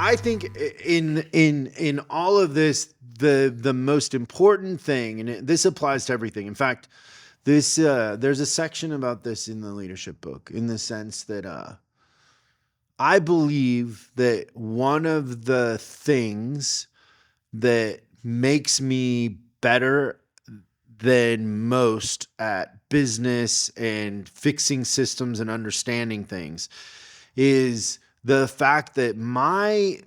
I think in all of this, the most important thing, and this applies to everything. In fact, there's a section about this in the leadership book, in the sense that I believe that one of the things that makes me better than most at business and fixing systems and understanding things is the fact that my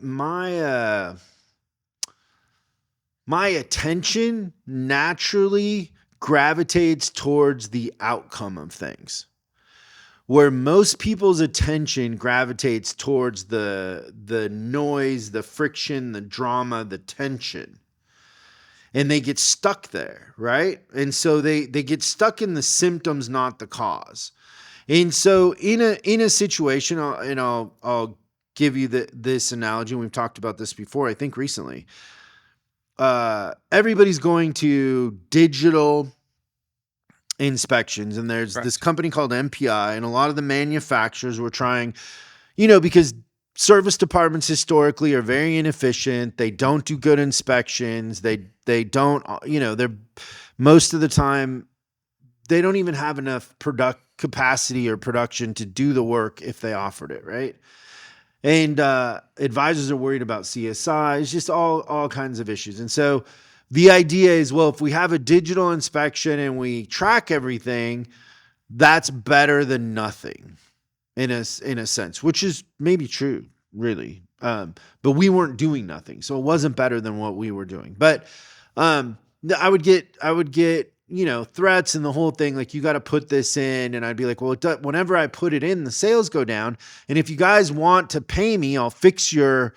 attention naturally gravitates towards the outcome of things, where most people's attention gravitates towards the noise, the friction, the drama, the tension. And they get stuck there, right? And so they get stuck in the symptoms, not the cause. And so in a situation, I'll give you this analogy. We've talked about this before, I think recently. Everybody's going to digital inspections, and there's this company called MPI, and a lot of the manufacturers were trying, because service departments historically are very inefficient. They don't do good inspections. They don't, they're most of the time, they don't even have enough capacity or production to do the work if they offered it, right? And advisors are worried about CSI. It's just all kinds of issues. And so the idea is, well, if we have a digital inspection and we track everything, that's better than nothing in a sense, which is maybe true, really. But we weren't doing nothing, so it wasn't better than what we were doing. But I would get threats and the whole thing, like, you got to put this in. And I'd be like, well, whenever I put it in, the sales go down. And if you guys want to pay me, I'll fix your,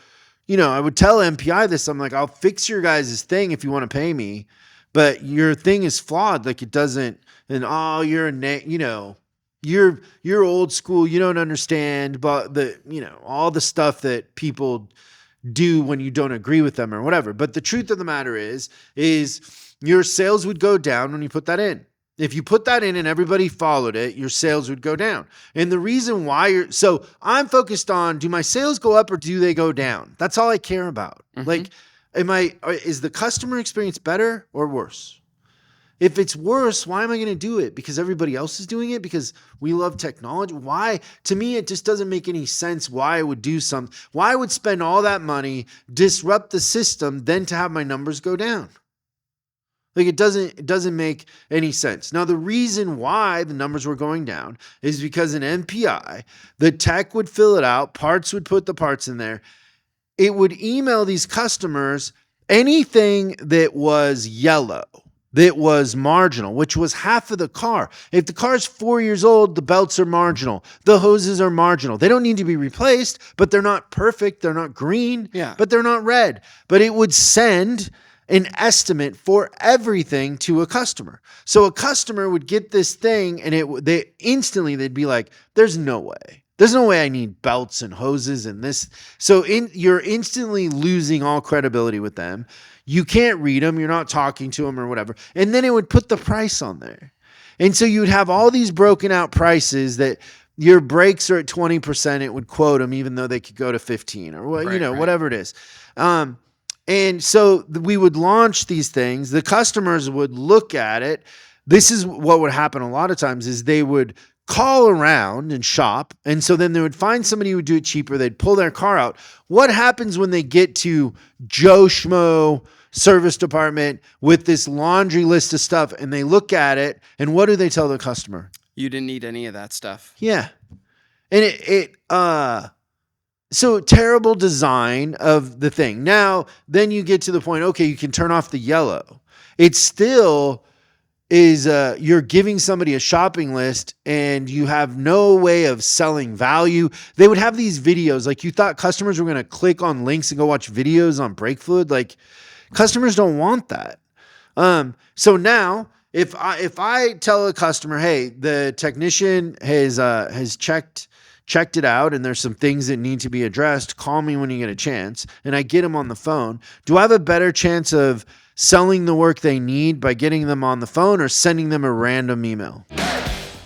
I would tell MPI this. I'm like, I'll fix your guys' thing if you want to pay me, but your thing is flawed. Like, it doesn't, and you're old school. You don't understand, but all the stuff that people do when you don't agree with them or whatever. But the truth of the matter is your sales would go down when you put that in. If you put that in and everybody followed it, your sales would go down. And the reason why so I'm focused on, do my sales go up or do they go down? That's all I care about. Mm-hmm. Like, is the customer experience better or worse? If it's worse, why am I going to do it? Because everybody else is doing it? Because we love technology? Why? To me, it just doesn't make any sense why I would do something. Why I would spend all that money, disrupt the system, then to have my numbers go down. Like, it doesn't make any sense. Now, the reason why the numbers were going down is because in MPI, the tech would fill it out, parts would put the parts in there. It would email these customers anything that was yellow, that was marginal, which was half of the car. If the car's 4 years old, the belts are marginal. The hoses are marginal. They don't need to be replaced, but they're not perfect. They're not green, but they're not red. But it would send an estimate for everything to a customer. So a customer would get this thing and they'd be like, there's no way. There's no way I need belts and hoses and this. So you're instantly losing all credibility with them. You can't read them. You're not talking to them or whatever. And then it would put the price on there. And so you would have all these broken out prices that your brakes are at 20%. It would quote them even though they could go to 15 or whatever it is. And so we would launch these things. The customers would look at it. This is what would happen a lot of times is they would call around and shop. And so then they would find somebody who would do it cheaper. They'd pull their car out. What happens when they get to Joe Schmo service department with this laundry list of stuff and they look at it and what do they tell the customer? You didn't need any of that stuff. Yeah. And so terrible design of the thing. Now, then you get to the point, okay, you can turn off the yellow. It still is you're giving somebody a shopping list and you have no way of selling value. They would have these videos, like you thought customers were going to click on links and go watch videos on brake fluid. Like, customers don't want that. So now if I tell a customer, hey, the technician has checked it out and there's some things that need to be addressed, call me when you get a chance, and I get them on the phone, do I have a better chance of selling the work they need by getting them on the phone or sending them a random email?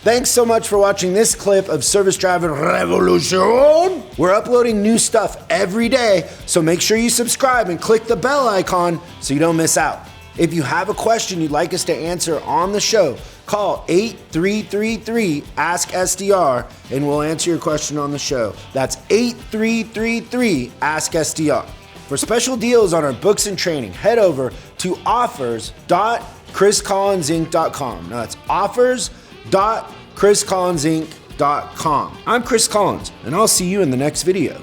Thanks so much for watching this clip of Service Driving Revolution. We're uploading new stuff every day, so make sure you subscribe and click the bell icon so you don't miss out. If you have a question you'd like us to answer on the show, call 8333-ASK-SDR and we'll answer your question on the show. That's 8333-ASK-SDR. For special deals on our books and training, head over to offers.chriscollinsinc.com. Now that's offers.chriscollinsinc.com. I'm Chris Collins, and I'll see you in the next video.